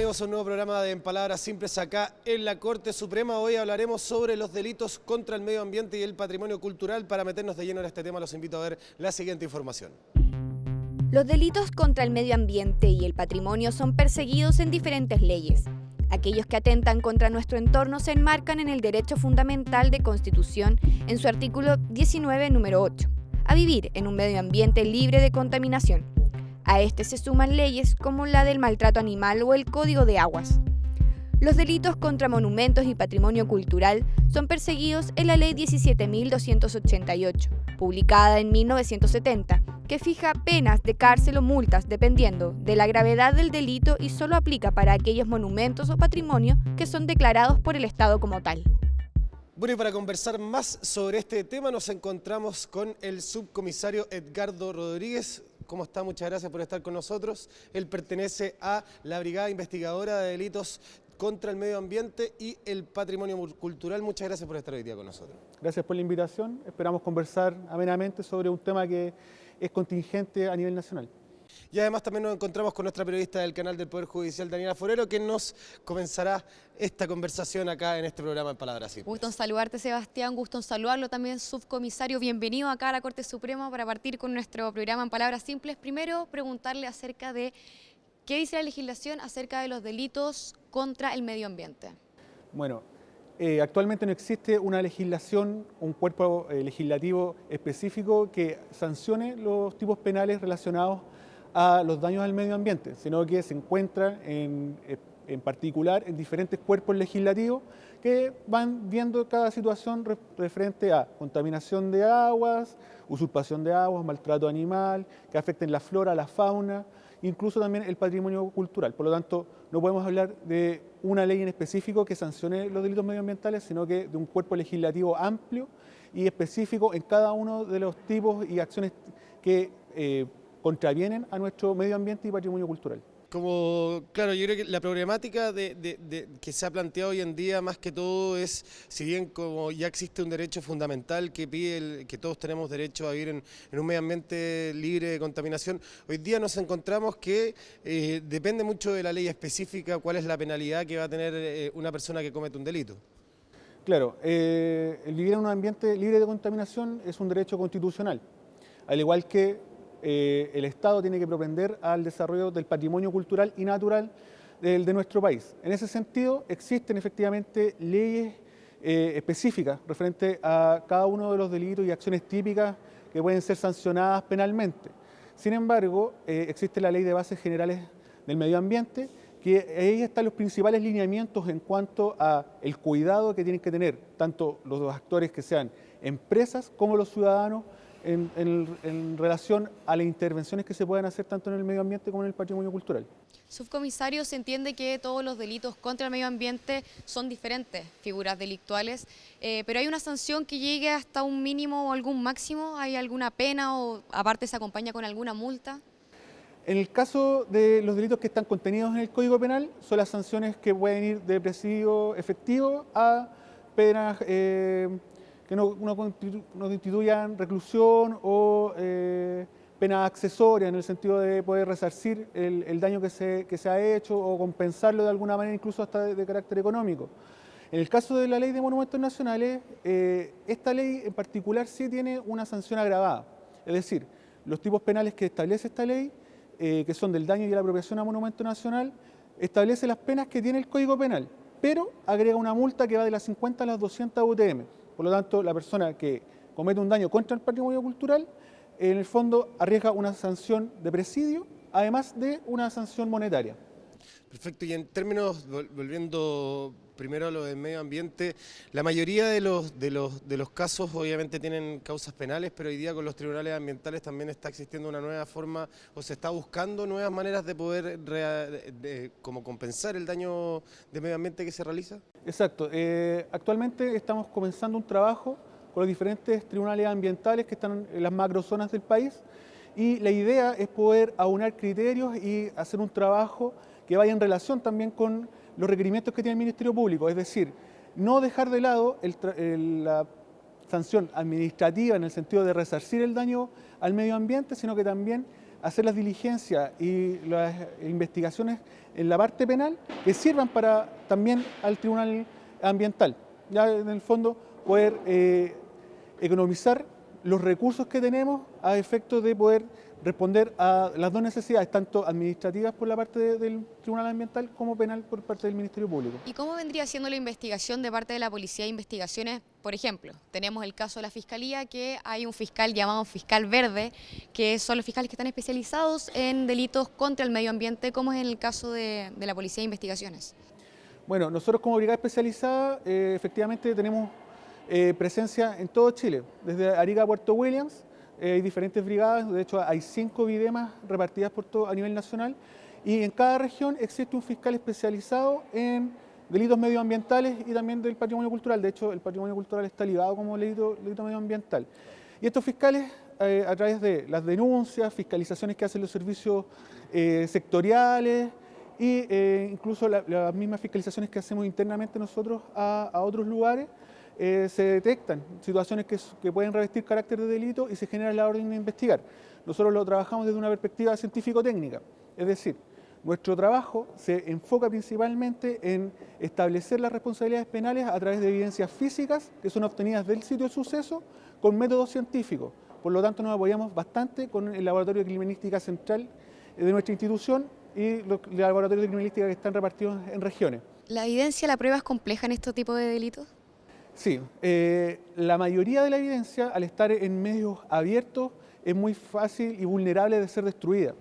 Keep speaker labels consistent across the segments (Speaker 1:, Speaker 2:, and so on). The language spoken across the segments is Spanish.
Speaker 1: Bienvenidos a un nuevo programa de En Palabras Simples acá en la Corte Suprema. Hoy hablaremos sobre los delitos contra el medio ambiente y el patrimonio cultural. Para meternos de lleno en este tema los invito a ver la siguiente información.
Speaker 2: Los delitos contra el medio ambiente y el patrimonio son perseguidos en diferentes leyes. Aquellos que atentan contra nuestro entorno se enmarcan en el derecho fundamental de Constitución en su artículo 19, número 8, a vivir en un medio ambiente libre de contaminación. A este se suman leyes como la del maltrato animal o el Código de Aguas. Los delitos contra monumentos y patrimonio cultural son perseguidos en la Ley 17.288, publicada en 1970, que fija penas de cárcel o multas dependiendo de la gravedad del delito y solo aplica para aquellos monumentos o patrimonio que son declarados por el Estado como tal.
Speaker 1: Bueno, y para conversar más sobre este tema nos encontramos con el subcomisario Edgardo Rodríguez. ¿Cómo está? Muchas gracias por estar con nosotros. Él pertenece a la Brigada Investigadora de Delitos contra el Medio Ambiente y el Patrimonio Cultural. Muchas gracias por estar hoy día con nosotros.
Speaker 3: Gracias por la invitación. Esperamos conversar amenamente sobre un tema que es contingente a nivel nacional.
Speaker 1: Y además también nos encontramos con nuestra periodista del canal del Poder Judicial, Daniela Forero, que nos comenzará esta conversación acá en este programa en Palabras Simples.
Speaker 4: Gusto en saludarte, Sebastián, gusto en saludarlo también, subcomisario. Bienvenido acá a la Corte Suprema para partir con nuestro programa en Palabras Simples. Primero, preguntarle acerca de qué dice la legislación acerca de los delitos contra el medio ambiente.
Speaker 3: Bueno, actualmente no existe una legislación, un cuerpo legislativo específico que sancione los tipos penales relacionados a los daños al medio ambiente, sino que se encuentra en particular en diferentes cuerpos legislativos que van viendo cada situación referente a contaminación de aguas, usurpación de aguas, maltrato animal, que afecten la flora, la fauna, incluso también el patrimonio cultural. Por lo tanto, no podemos hablar de una ley en específico que sancione los delitos medioambientales, sino que de un cuerpo legislativo amplio y específico en cada uno de los tipos y acciones que contravienen a nuestro medio ambiente y patrimonio cultural.
Speaker 1: Claro, yo creo que la problemática que se ha planteado hoy en día más que todo es, si bien como ya existe un derecho fundamental que pide que todos tenemos derecho a vivir en un medio ambiente libre de contaminación, hoy día nos encontramos que depende mucho de la ley específica cuál es la penalidad que va a tener una persona que comete un delito.
Speaker 3: Claro, el vivir en un ambiente libre de contaminación es un derecho constitucional, al igual que el Estado tiene que propender al desarrollo del patrimonio cultural y natural de nuestro país. En ese sentido, existen efectivamente leyes específicas referentes a cada uno de los delitos y acciones típicas que pueden ser sancionadas penalmente. Sin embargo, existe la Ley de Bases Generales del Medio Ambiente, que ahí están los principales lineamientos en cuanto a el cuidado que tienen que tener tanto los actores que sean empresas como los ciudadanos en relación a las intervenciones que se pueden hacer tanto en el medio ambiente como en el patrimonio cultural.
Speaker 4: Subcomisario, se entiende que todos los delitos contra el medio ambiente son diferentes figuras delictuales, pero ¿hay una sanción que llegue hasta un mínimo o algún máximo? ¿Hay alguna pena o aparte se acompaña con alguna multa?
Speaker 3: En el caso de los delitos que están contenidos en el Código Penal, son las sanciones que pueden ir de presidio efectivo a penas que no constituyan reclusión o penas accesorias en el sentido de poder resarcir el daño que se ha hecho o compensarlo de alguna manera, incluso hasta de carácter económico. En el caso de la Ley de Monumentos Nacionales, esta ley en particular sí tiene una sanción agravada, es decir, los tipos penales que establece esta ley, que son del daño y la apropiación a monumento nacional, establece las penas que tiene el Código Penal, pero agrega una multa que va de las 50 a las 200 UTM. Por lo tanto, la persona que comete un daño contra el patrimonio cultural, en el fondo arriesga una sanción de presidio, además de una sanción monetaria.
Speaker 1: Perfecto, y en términos, volviendo primero a lo del medio ambiente, la mayoría de los casos obviamente tienen causas penales, pero hoy día con los tribunales ambientales también está existiendo una nueva forma, o se está buscando nuevas maneras de poder como compensar el daño de medio ambiente que se realiza.
Speaker 3: Exacto, actualmente estamos comenzando un trabajo con los diferentes tribunales ambientales que están en las macrozonas del país y la idea es poder aunar criterios y hacer un trabajo que vaya en relación también con los requerimientos que tiene el Ministerio Público, es decir, no dejar de lado la sanción administrativa en el sentido de resarcir el daño al medio ambiente, sino que también hacer las diligencias y las investigaciones en la parte penal que sirvan para también al Tribunal Ambiental. Ya en el fondo poder economizar los recursos que tenemos a efecto de poder responder a las dos necesidades, tanto administrativas por la parte del Tribunal Ambiental como penal por parte del Ministerio Público.
Speaker 4: ¿Y cómo vendría siendo la investigación de parte de la Policía de Investigaciones? Por ejemplo, tenemos el caso de la Fiscalía, que hay un fiscal llamado fiscal verde, que son los fiscales que están especializados en delitos contra el medio ambiente, como es en el caso de la Policía de Investigaciones.
Speaker 3: Bueno, nosotros como brigada especializada efectivamente tenemos presencia en todo Chile, desde Arica a Puerto Williams. Hay diferentes brigadas, de hecho hay 5 videmas repartidas por todo a nivel nacional, y en cada región existe un fiscal especializado en delitos medioambientales y también del patrimonio cultural. De hecho, el patrimonio cultural está ligado como delito medioambiental. Y estos fiscales, a través de las denuncias, fiscalizaciones que hacen los servicios sectoriales e incluso las mismas fiscalizaciones que hacemos internamente nosotros a otros lugares, se detectan situaciones que pueden revestir carácter de delito y se genera la orden de investigar. Nosotros lo trabajamos desde una perspectiva científico-técnica, es decir, nuestro trabajo se enfoca principalmente en establecer las responsabilidades penales a través de evidencias físicas que son obtenidas del sitio del suceso con métodos científicos. Por lo tanto, nos apoyamos bastante con el Laboratorio de Criminalística Central de nuestra institución y los laboratorios de criminalística que están repartidos en regiones.
Speaker 4: ¿La evidencia, la prueba es compleja en este tipo de delitos?
Speaker 3: Sí, la mayoría de la evidencia, al estar en medios abiertos, es muy fácil y vulnerable de ser destruida.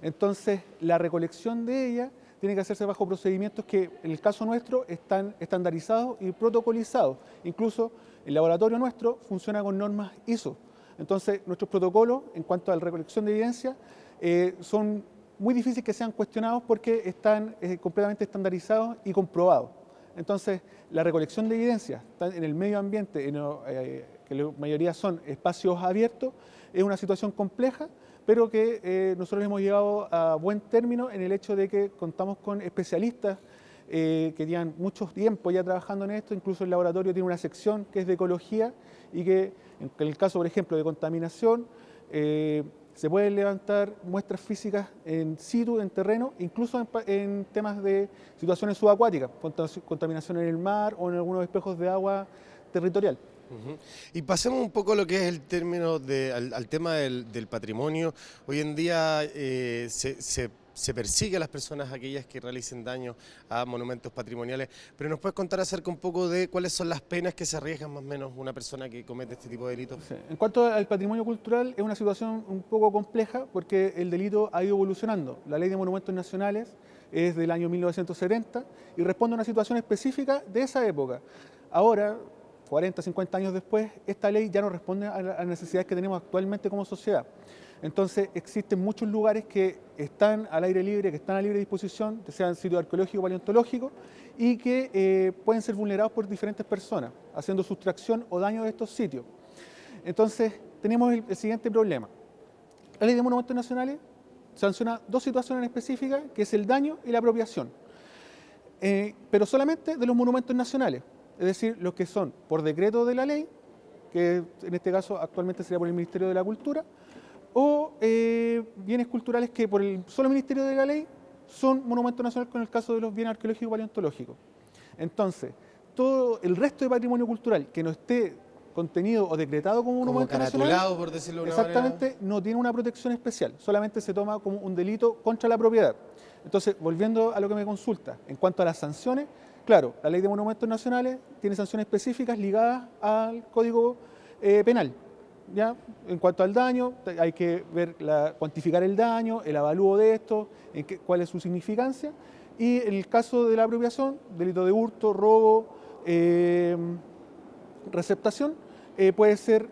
Speaker 3: Entonces, la recolección de ella tiene que hacerse bajo procedimientos que, en el caso nuestro, están estandarizados y protocolizados. Incluso el laboratorio nuestro funciona con normas ISO. Entonces, nuestros protocolos, en cuanto a la recolección de evidencia, son muy difíciles que sean cuestionados porque están completamente estandarizados y comprobados. Entonces, la recolección de evidencia en el medio ambiente, que la mayoría son espacios abiertos, es una situación compleja, pero que nosotros hemos llevado a buen término en el hecho de que contamos con especialistas que llevan mucho tiempo ya trabajando en esto. Incluso el laboratorio tiene una sección que es de ecología y que, en el caso, por ejemplo, de contaminación, se pueden levantar muestras físicas en situ, en terreno, incluso en temas de situaciones subacuáticas, contaminación en el mar o en algunos espejos de agua territorial.
Speaker 1: Y pasemos un poco a lo que es el término al tema del patrimonio. Hoy en día se persigue a las personas aquellas que realicen daño a monumentos patrimoniales, pero ¿nos puedes contar acerca un poco de cuáles son las penas que se arriesgan más o menos una persona que comete este tipo de delitos?
Speaker 3: Sí. En cuanto al patrimonio cultural, es una situación un poco compleja porque el delito ha ido evolucionando. La Ley de Monumentos Nacionales es del año 1970 y responde a una situación específica de esa época. Ahora, 40, 50 años después, esta ley ya no responde a las necesidades que tenemos actualmente como sociedad. Entonces existen muchos lugares que están al aire libre, que están a libre disposición, que sean sitios arqueológicos o paleontológicos, y que pueden ser vulnerados por diferentes personas, haciendo sustracción o daño de estos sitios. Entonces tenemos el siguiente problema. La Ley de Monumentos Nacionales sanciona dos situaciones específicas, que es el daño y la apropiación, pero solamente de los monumentos nacionales, es decir, los que son por decreto de la ley, que en este caso actualmente sería por el Ministerio de la Cultura, o bienes culturales que por el solo Ministerio de la Ley son monumentos nacionales, con el caso de los bienes arqueológicos y paleontológicos. Entonces, todo el resto de patrimonio cultural que no esté contenido o decretado como monumento nacional,
Speaker 1: por decirlo de una
Speaker 3: exactamente,
Speaker 1: manera,
Speaker 3: no tiene una protección especial, solamente se toma como un delito contra la propiedad. Entonces, volviendo a lo que me consulta, en cuanto a las sanciones, claro, la Ley de Monumentos Nacionales tiene sanciones específicas ligadas al Código Penal. ¿Ya? En cuanto al daño, hay que ver, cuantificar el daño, el avalúo de esto, cuál es su significancia. Y en el caso de la apropiación, delito de hurto, robo, receptación, puede ser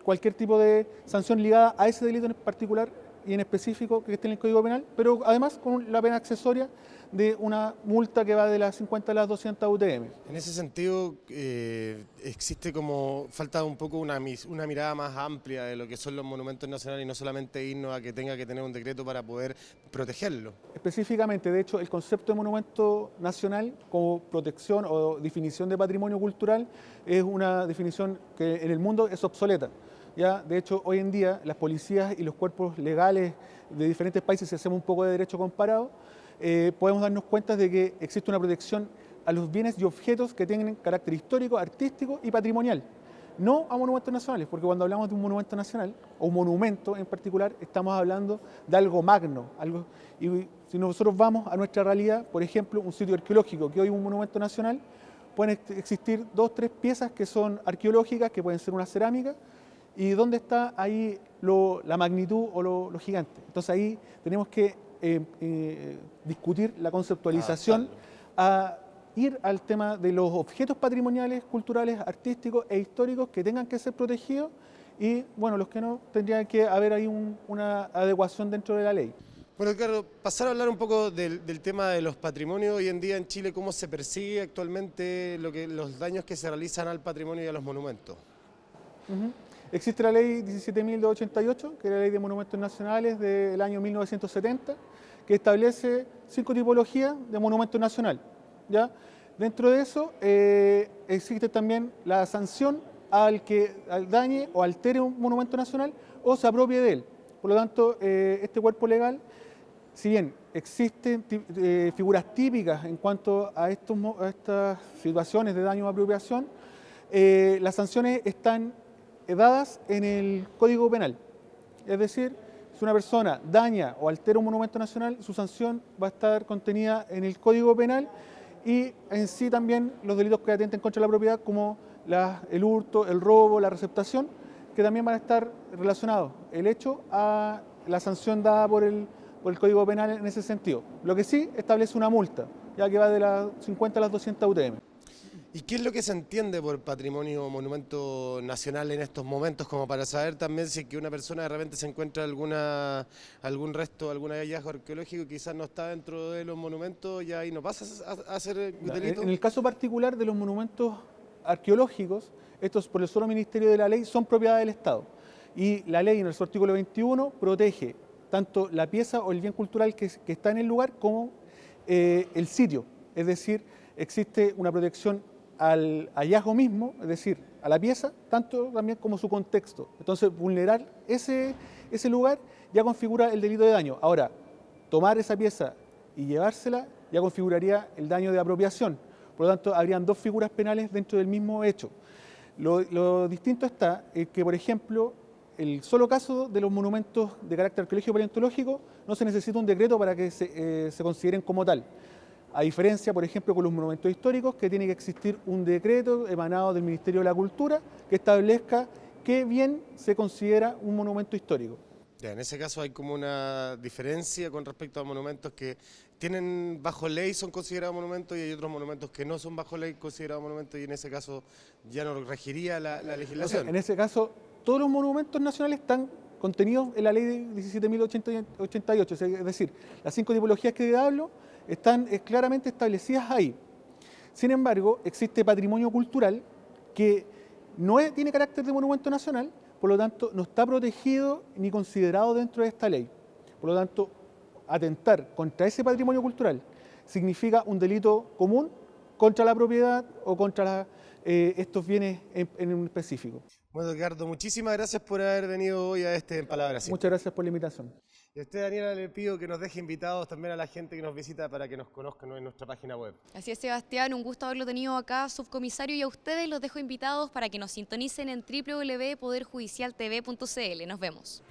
Speaker 3: cualquier tipo de sanción ligada a ese delito en particular y en específico que esté en el Código Penal, pero además con la pena accesoria de una multa que va de las 50 a las 200 UTM.
Speaker 1: En ese sentido, existe falta un poco una mirada más amplia de lo que son los monumentos nacionales y no solamente irnos a que tenga que tener un decreto para poder protegerlo.
Speaker 3: Específicamente, de hecho, el concepto de monumento nacional como protección o definición de patrimonio cultural es una definición que en el mundo es obsoleta. ¿ya? De hecho, hoy en día las policías y los cuerpos legales de diferentes países, si hacemos un poco de derecho comparado, podemos darnos cuenta de que existe una protección a los bienes y objetos que tienen carácter histórico, artístico y patrimonial. No a monumentos nacionales, porque cuando hablamos de un monumento nacional, o un monumento en particular, estamos hablando de algo magno. Y si nosotros vamos a nuestra realidad, por ejemplo, un sitio arqueológico que hoy es un monumento nacional, pueden existir 2 o 3 piezas que son arqueológicas, que pueden ser una cerámica, y dónde está ahí la magnitud o lo gigante. Entonces ahí tenemos que discutir la conceptualización, a ir al tema de los objetos patrimoniales, culturales, artísticos e históricos que tengan que ser protegidos y, bueno, los que no, tendría que haber ahí una adecuación dentro de la ley.
Speaker 1: Bueno, Ricardo, pasar a hablar un poco del tema de los patrimonios hoy en día en Chile, cómo se persigue actualmente los daños que se realizan al patrimonio y a los monumentos.
Speaker 3: Existe la ley 17.288, que es la ley de monumentos nacionales del año 1970, que establece 5 tipologías de monumento nacional, ¿ya? Dentro de eso existe también la sanción al que dañe o altere un monumento nacional o se apropie de él. Por lo tanto, este cuerpo legal, si bien existen figuras típicas en cuanto a estas situaciones de daño o apropiación, las sanciones están dadas en el Código Penal. Es decir, si una persona daña o altera un monumento nacional, su sanción va a estar contenida en el Código Penal y en sí también los delitos que atenten contra la propiedad, como el hurto, el robo, la receptación, que también van a estar relacionados el hecho a la sanción dada por el Código Penal en ese sentido. Lo que sí establece una multa, ya que va de las 50 a las 200 UTM.
Speaker 1: ¿Y qué es lo que se entiende por patrimonio o monumento nacional en estos momentos? Como para saber también si que una persona de repente se encuentra algún resto, algún hallazgo arqueológico que quizás no está dentro de los monumentos y ahí no pasa a ser delito.
Speaker 3: En el caso particular de los monumentos arqueológicos, estos por el solo Ministerio de la Ley son propiedad del Estado. Y la ley en su artículo 21 protege tanto la pieza o el bien cultural que está en el lugar como el sitio. Es decir, existe una protección al hallazgo mismo, es decir, a la pieza, tanto también como su contexto. Entonces, vulnerar ese lugar ya configura el delito de daño. Ahora, tomar esa pieza y llevársela ya configuraría el daño de apropiación. Por lo tanto, habrían 2 figuras penales dentro del mismo hecho. Lo distinto está que, por ejemplo, el solo caso de los monumentos de carácter arqueológico y paleontológico no se necesita un decreto para que se consideren como tal. A diferencia, por ejemplo, con los monumentos históricos, que tiene que existir un decreto emanado del Ministerio de la Cultura que establezca qué bien se considera un monumento histórico.
Speaker 1: Ya, en ese caso hay como una diferencia con respecto a monumentos que tienen bajo ley, son considerados monumentos, y hay otros monumentos que no son bajo ley considerados monumentos, y en ese caso ya no regiría la legislación.
Speaker 3: O sea, en ese caso, todos los monumentos nacionales están contenidos en la ley de 17.088, es decir, las 5 tipologías que hablo están claramente establecidas ahí. Sin embargo, existe patrimonio cultural que no tiene carácter de monumento nacional, por lo tanto, no está protegido ni considerado dentro de esta ley. Por lo tanto, atentar contra ese patrimonio cultural significa un delito común contra la propiedad o contra estos bienes en un específico.
Speaker 1: Bueno, Ricardo, muchísimas gracias por haber venido hoy a En Palabras.
Speaker 3: Muchas gracias por la invitación.
Speaker 1: Y a usted, Daniela, le pido que nos deje invitados también a la gente que nos visita para que nos conozcan en nuestra página web.
Speaker 4: Así es, Sebastián, un gusto haberlo tenido acá, subcomisario, y a ustedes los dejo invitados para que nos sintonicen en www.poderjudicialtv.cl. Nos vemos.